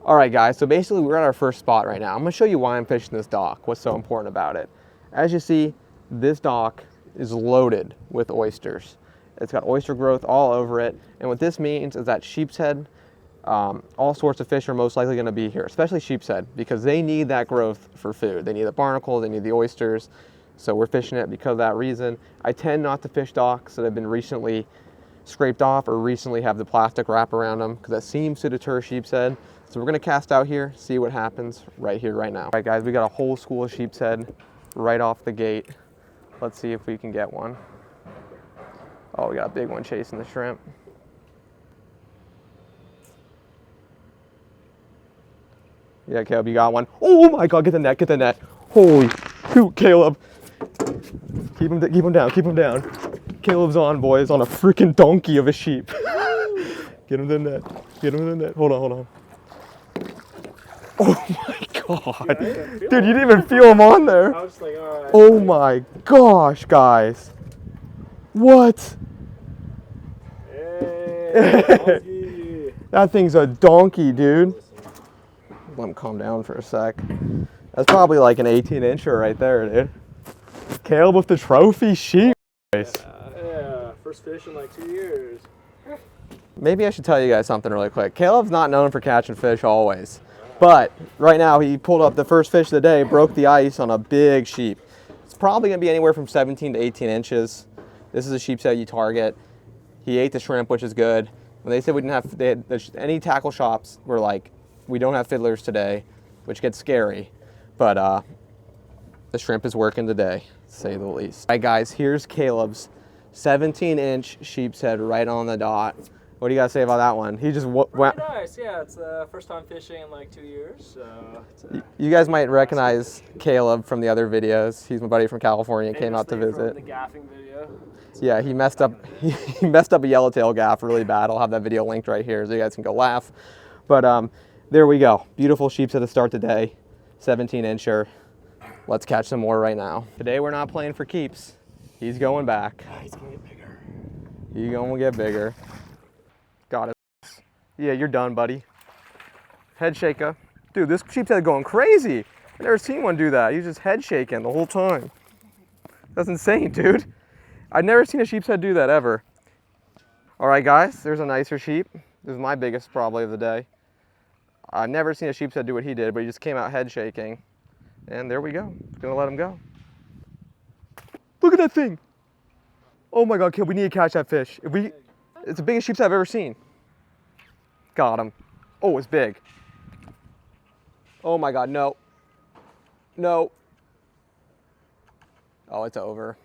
All right, guys, so basically we're at our first spot right now. I'm gonna show you why I'm fishing this dock, what's so important about it. As you see, this dock is loaded with oysters. It's got oyster growth all over it, and what this means is that sheepshead, all sorts of fish are most likely gonna be here, especially sheepshead, because they need that growth for food. They need the barnacle, they need the oysters, so we're fishing it because of that reason. I tend not to fish docks that have been recently scraped off or recently have the plastic wrap around them, because that seems to deter sheepshead. So we're gonna cast out here, see what happens right here, right now. All right, guys, we got a whole school of sheepshead right off the gate. Let's see if we can get one. Oh, we got a big one chasing the shrimp. Yeah, Caleb, you got one. Oh my God, get the net, get the net. Holy shoot, Caleb. Keep him down, keep him down. Caleb's on, boys, on a freaking donkey of a sheep. Get him in the net, get him in the net. Hold on, hold on. Oh my God. Dude, you didn't even feel him on there. I was like, all right. Oh my gosh, guys. What? Hey, That thing's a donkey, dude. Let him calm down for a sec. That's probably like an 18-incher right there, dude. Caleb with the trophy sheep. yeah, first fish in like 2 years. Maybe I should tell you guys something really quick. Caleb's not known for catching fish always. But right now he pulled up the first fish of the day, broke the ice on a big sheep. It's probably gonna be anywhere from 17 to 18 inches. This is a sheepshead you target. He ate the shrimp, which is good. When they said we didn't have, any tackle shops were like, we don't have fiddlers today, which gets scary. But the shrimp is working today, to say the least. All right, guys, here's Caleb's 17-inch sheepshead right on the dot. What do you guys say about that one? He just Pretty nice, yeah. It's the first time fishing in like 2 years, so. You guys might recognize Caleb from the other videos. He's my buddy from California, came out to visit. The gaffing video. Yeah, he messed up. He messed up a yellowtail gaff really bad. I'll have that video linked right here so you guys can go laugh. But there we go. Beautiful sheepshead to start the day. 17-incher. Let's catch some more right now. Today we're not playing for keeps. He's going back. He's gonna get bigger. He's gonna get bigger. Got it. Yeah, you're done, buddy. Head shaker. Dude, this sheepshead going crazy. I've never seen one do that. He's just head shaking the whole time. That's insane, dude. I've never seen a sheepshead do that ever. All right, guys, there's a nicer sheep. This is my biggest probably of the day. I've never seen a sheepshead do what he did, but he just came out head shaking. And there we go. Gonna let him go. Look at that thing. Oh my God, kid, we need to catch that fish. It's the biggest sheepshead I've ever seen. Got him. Oh, it's big. Oh my God, no. No. Oh, it's over.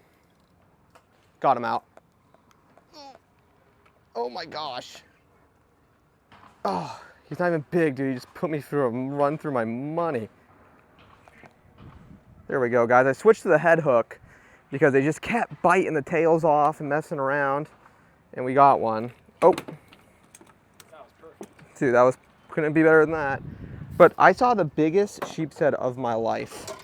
Got him out. Oh my gosh. Oh, he's not even big, dude. He just put me through a run through my money. There we go, guys. I switched to the head hook because they just kept biting the tails off and messing around. And we got one. Oh. That was perfect. Dude, couldn't be better than that. But I saw the biggest sheepshead of my life.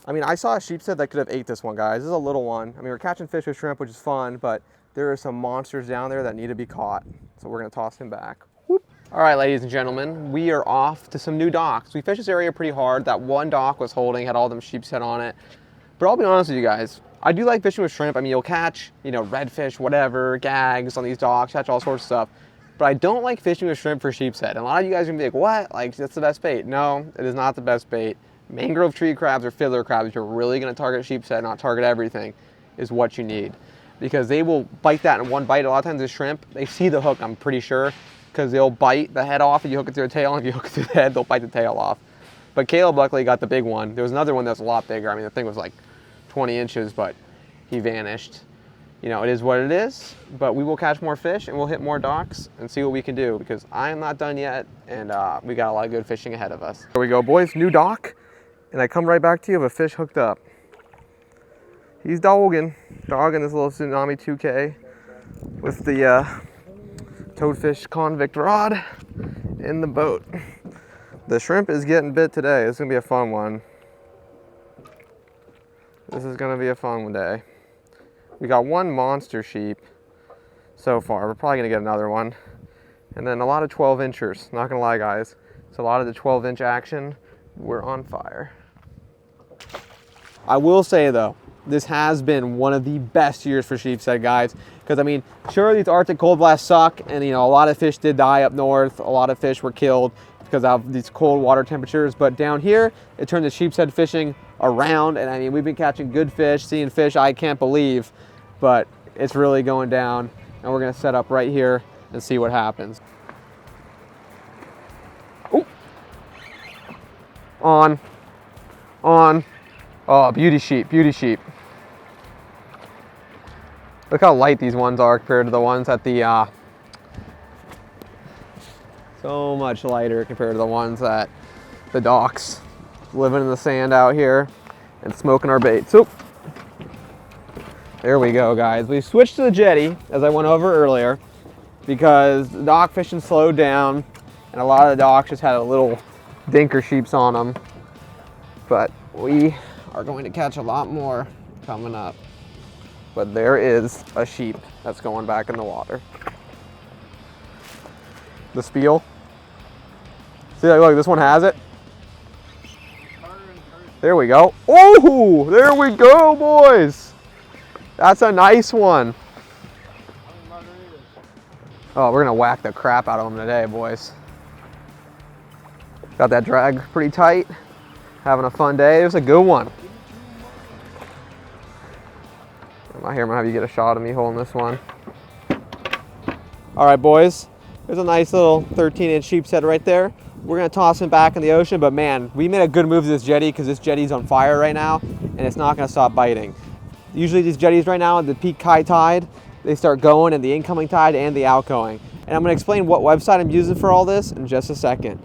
I mean, I saw a sheepshead that could have ate this one, guys. This is a little one. I mean, we're catching fish with shrimp, which is fun, but there are some monsters down there that need to be caught. So we're gonna toss him back. Whoop. All right, ladies and gentlemen, we are off to some new docks. We fished this area pretty hard. That one dock was holding, had all them sheepshead on it. But I'll be honest with you guys, I do like fishing with shrimp. I mean, you'll catch, redfish, whatever, gags on these docks, catch all sorts of stuff. But I don't like fishing with shrimp for sheepshead. And a lot of you guys are gonna be like, what? Like, that's the best bait. No, it is not the best bait. Mangrove tree crabs or fiddler crabs, if you're really gonna target sheepshead, not target everything, is what you need. Because they will bite that in one bite. A lot of times the shrimp, they see the hook, I'm pretty sure, because they'll bite the head off if you hook it through the tail, and if you hook it through the head, they'll bite the tail off. But Caleb luckily got the big one. There was another one that's a lot bigger. I mean, the thing was like 20 inches, but he vanished. It is what it is, but we will catch more fish and we'll hit more docks and see what we can do, because I am not done yet, and we got a lot of good fishing ahead of us. Here we go, boys, new dock, and I come right back to you with a fish hooked up. He's dogging this little Tsunami 2K with the toadfish convict rod in the boat. The shrimp is getting bit today. It's gonna be a fun one. This is gonna be a fun day. We got one monster sheep so far. We're probably gonna get another one. And then a lot of 12-inchers, not gonna lie guys. So a lot of the 12-inch action, we're on fire. I will say though, this has been one of the best years for Sheepshead, guys. Because I mean, sure, these Arctic cold blasts suck, and you know, a lot of fish did die up north. A lot of fish were killed because of these cold water temperatures. But down here, it turned the Sheepshead fishing around, and I mean, we've been catching good fish, seeing fish I can't believe, but it's really going down, and we're gonna set up right here and see what happens. Oh, on. Oh, beauty sheep, beauty sheep. Look how light these ones are compared to the ones at the, so much lighter compared to the ones at the docks. Living in the sand out here and smoking our baits. Oop. There we go, guys. We switched to the jetty, as I went over earlier, because the dock fishing slowed down, and a lot of the docks just had a little dinker sheeps on them. But we are going to catch a lot more coming up. But there is a sheep that's going back in the water. The spiel. See, look, this one has it. There we go. Oh, there we go, boys. That's a nice one. Oh, we're gonna whack the crap out of them today, boys. Got that drag pretty tight. Having a fun day. It was a good one. I'm here, I'm gonna have you get a shot of me holding this one. All right, boys. There's a nice little 13-inch sheepshead right there. We're gonna toss him back in the ocean, but man, we made a good move to this jetty because this jetty's on fire right now, and it's not gonna stop biting. Usually these jetties right now at the peak high tide, they start going in the incoming tide and the outgoing. And I'm gonna explain what website I'm using for all this in just a second.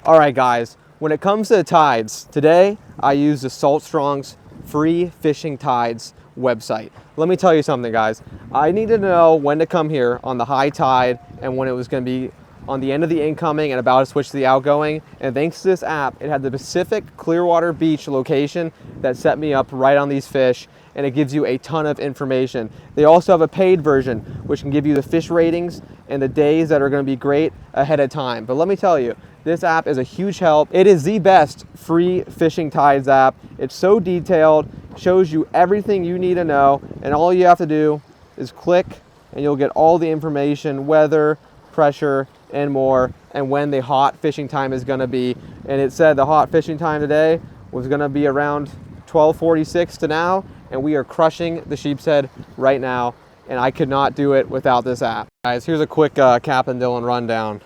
All right, guys, when it comes to the tides, today I use the Salt Strong's free fishing tides website. Let me tell you something, guys. I need to know when to come here on the high tide and when it was going to be on the end of the incoming and about to switch to the outgoing. And thanks to this app, it had the specific Clearwater Beach location that set me up right on these fish, and it gives you a ton of information. They also have a paid version which can give you the fish ratings and the days that are going to be great ahead of time. But let me tell you, this app is a huge help. It is the best free fishing tides app. It's so detailed, shows you everything you need to know, and all you have to do is click and you'll get all the information, weather, pressure, and more, and when the hot fishing time is gonna be. And it said the hot fishing time today was gonna be around 12:46 to now, and we are crushing the Sheepshead right now, and I could not do it without this app. Guys, here's a quick Captain Dylan rundown.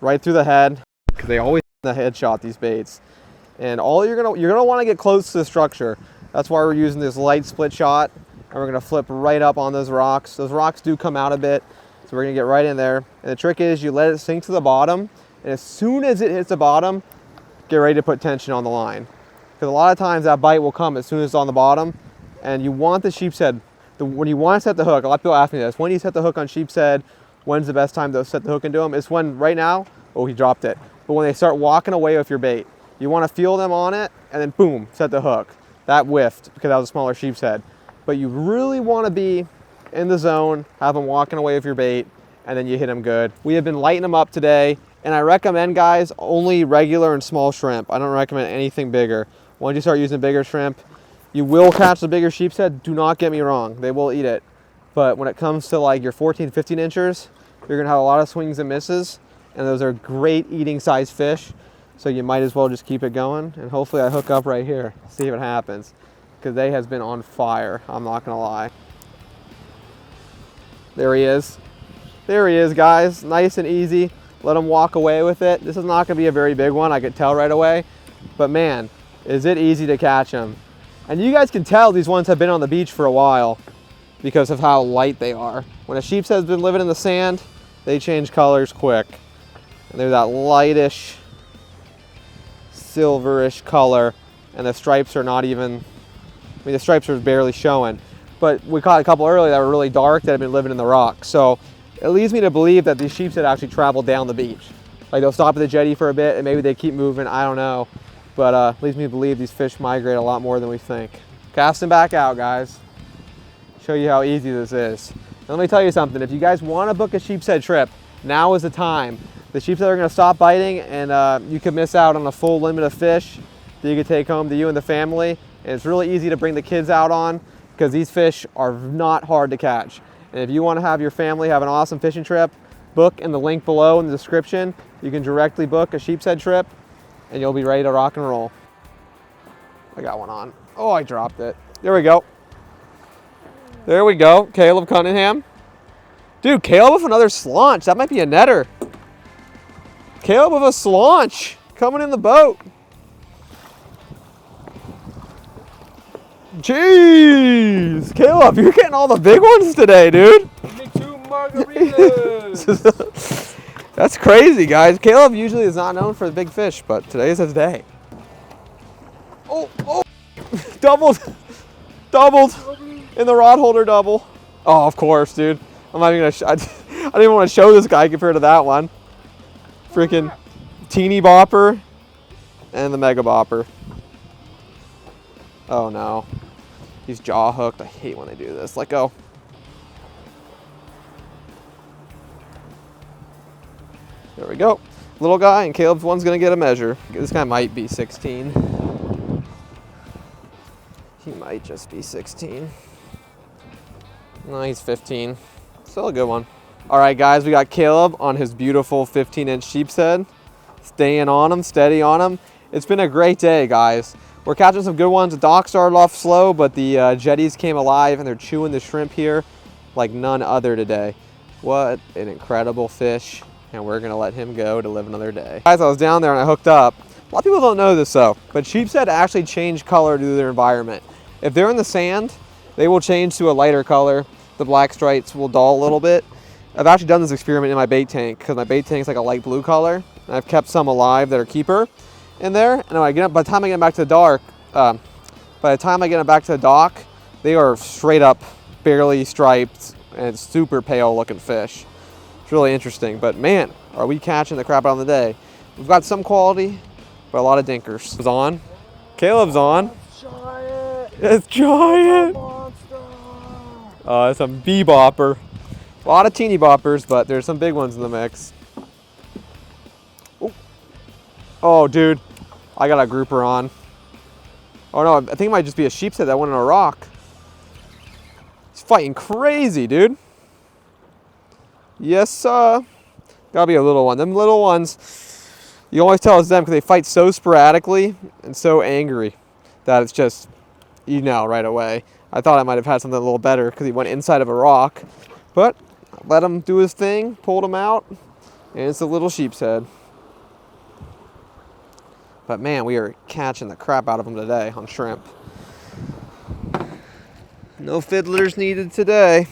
Right through the head, because they always the headshot these baits. And all you're gonna want to get close to the structure. That's why we're using this light split shot, and we're gonna flip right up on those rocks. Those rocks do come out a bit, so we're gonna get right in there. And the trick is you let it sink to the bottom, and as soon as it hits the bottom, get ready to put tension on the line. Because a lot of times that bite will come as soon as it's on the bottom, and you want the Sheepshead, when you want to set the hook, a lot of people ask me this, when do you set the hook on Sheepshead? When's the best time to set the hook into them? It's when, right now, oh, he dropped it. But when they start walking away with your bait, you want to feel them on it, and then boom, set the hook. That whiffed because that was a smaller Sheepshead. But you really want to be in the zone, have them walking away with your bait, and then you hit them good. We have been lighting them up today, and I recommend, guys, only regular and small shrimp. I don't recommend anything bigger. Once you start using bigger shrimp, you will catch the bigger Sheepshead. Do not get me wrong, they will eat it. But when it comes to like your 14, 15 inchers, you're gonna have a lot of swings and misses, and those are great eating size fish. So you might as well just keep it going, and hopefully I hook up right here, see what happens. Because they has been on fire, I'm not gonna lie. There he is. There he is, guys, nice and easy. Let him walk away with it. This is not gonna be a very big one, I could tell right away. But man, is it easy to catch them. And you guys can tell these ones have been on the beach for a while, because of how light they are. When a Sheepshead's been living in the sand, they change colors quick. And they're that lightish, silverish color, and the stripes are not even, I mean, the stripes are barely showing. But we caught a couple earlier that were really dark that have been living in the rock. So it leads me to believe that these Sheepshead actually travel down the beach. Like they'll stop at the jetty for a bit and maybe they keep moving, I don't know. But leads me to believe these fish migrate a lot more than we think. Cast them back out, guys. Show you how easy this is. And let me tell you something, if you guys want to book a Sheepshead trip, now is the time. The sheepshead are gonna stop biting, and you could miss out on a full limit of fish that you could take home to you and the family. And it's really easy to bring the kids out on because these fish are not hard to catch. And if you wanna have your family have an awesome fishing trip, book in the link below in the description. You can directly book a sheepshead trip and you'll be ready to rock and roll. I got one on. Oh, I dropped it. There we go. There we go, Caleb Cunningham. Dude, Caleb with another slaunch. That might be a netter. Caleb with a slaunch coming in the boat. Jeez, Caleb, you're getting all the big ones today, dude. Give me 2 margaritas. That's crazy, guys. Caleb usually is not known for the big fish, but today's his day. Oh, doubled in the rod holder double. Oh, of course, dude. I'm not even gonna, I don't even want to show this guy compared to that one. Freaking teeny bopper and the mega bopper. Oh no, he's jaw hooked. I hate when they do this. Let go. There we go. Little guy, and Caleb's one's gonna get a measure. This guy might be 16. He might just be 16. No, he's 15. Still a good one. All right, guys, we got Caleb on his beautiful 15-inch sheepshead. Staying on him, steady on him. It's been a great day, guys. We're catching some good ones. The dock started off slow, but the jetties came alive, and they're chewing the shrimp here like none other today. What an incredible fish, and we're gonna let him go to live another day. Guys, I was down there and I hooked up. A lot of people don't know this though, but sheepshead actually change color due to their environment. If they're in the sand, they will change to a lighter color. The black stripes will dull a little bit. I've actually done this experiment in my bait tank because my bait tank's like a light blue color, and I've kept some alive that are keeper in there. And when I get up, by the time I get them back to the dock, they are straight up barely striped and super pale looking fish. It's really interesting, but man, are we catching the crap out of the day. We've got some quality, but a lot of dinkers. It's on. Caleb's on. Giant. It's giant. It's a bee-bopper. A lot of teeny boppers, but there's some big ones in the mix. Oh, dude. I got a grouper on. Oh, no. I think it might just be a sheepshead that went in a rock. He's fighting crazy, dude. Yes, sir. Gotta be a little one. Them little ones, you always tell it's them because they fight so sporadically and so angry that it's just, you know, right away. I thought I might have had something a little better because he went inside of a rock, but let him do his thing, pulled him out, and it's a little sheepshead. But man, we are catching the crap out of them today on shrimp. No fiddlers needed today.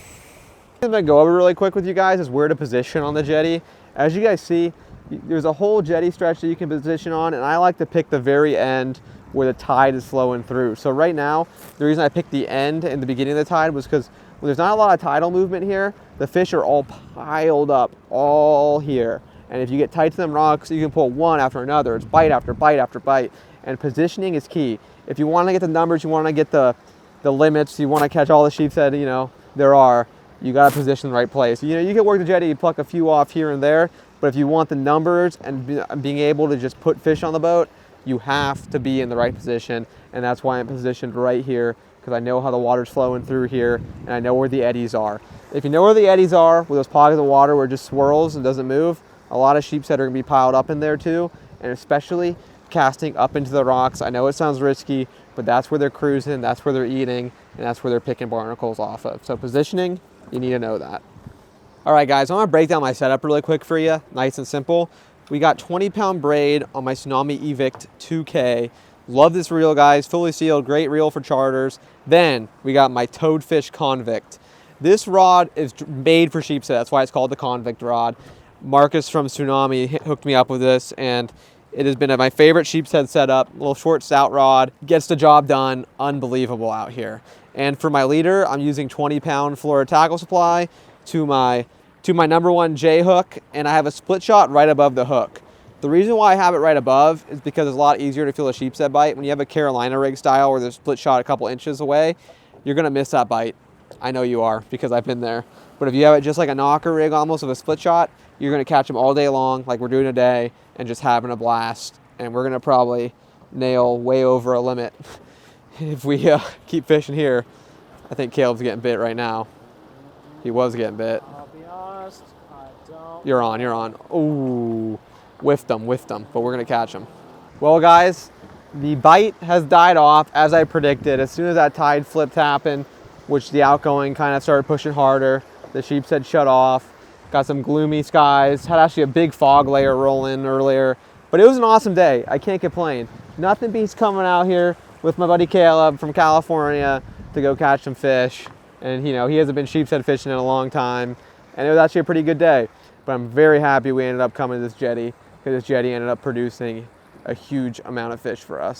I'm gonna go over really quick with you guys is where to position on the jetty. As you guys see, there's a whole jetty stretch that you can position on, and I like to pick the very end where the tide is flowing through. So right now, the reason I picked the end and the beginning of the tide was because when there's not a lot of tidal movement here, the fish are all piled up all here. And if you get tight to them rocks, you can pull one after another. It's bite after bite after bite. And positioning is key. If you want to get the numbers, you want to get the limits, you want to catch all the sheepshead, you know, there are, you got to position the right place. You know, you can work the jetty, you pluck a few off here and there, but if you want the numbers and being able to just put fish on the boat, you have to be in the right position. And that's why I'm positioned right here, because I know how the water's flowing through here and I know where the eddies are. If you know where the eddies are, with those pockets of water where it just swirls and doesn't move, a lot of sheepshead are gonna be piled up in there too, and especially casting up into the rocks. I know it sounds risky, but that's where they're cruising, that's where they're eating, and that's where they're picking barnacles off of. So positioning, you need to know that. All right, guys, I'm gonna break down my setup really quick for you, nice and simple. We got 20-pound braid on my Tsunami Evict 2K. Love this reel, guys, fully sealed, great reel for charters. Then we got my Toadfish Convict. This rod is made for sheepshead, that's why it's called the Convict rod. Marcus from Tsunami hooked me up with this, and it has been my favorite sheepshead setup. Little short stout rod, gets the job done, unbelievable out here. And for my leader, I'm using 20-pound Florida tackle supply to my number one J hook, and I have a split shot right above the hook. The reason why I have it right above is because it's a lot easier to feel a sheepshead bite. When you have a Carolina rig style where there's split shot a couple inches away, you're gonna miss that bite. I know you are because I've been there. But if you have it just like a knocker rig almost with a split shot, you're going to catch them all day long like we're doing today and just having a blast. And we're going to probably nail way over a limit if we keep fishing here. I think Caleb's getting bit right now. He was getting bit. I'll be honest, I don't. You're on. Ooh, whiffed him, but we're going to catch him. Well, guys, the bite has died off as I predicted. As soon as that tide flipped happened, which the outgoing kind of started pushing harder, the Sheepshead shut off. Got some gloomy skies. Had actually a big fog layer roll in earlier. But it was an awesome day. I can't complain. Nothing beats coming out here with my buddy Caleb from California to go catch some fish. And he hasn't been Sheepshead fishing in a long time. And it was actually a pretty good day. But I'm very happy we ended up coming to this jetty because this jetty ended up producing a huge amount of fish for us.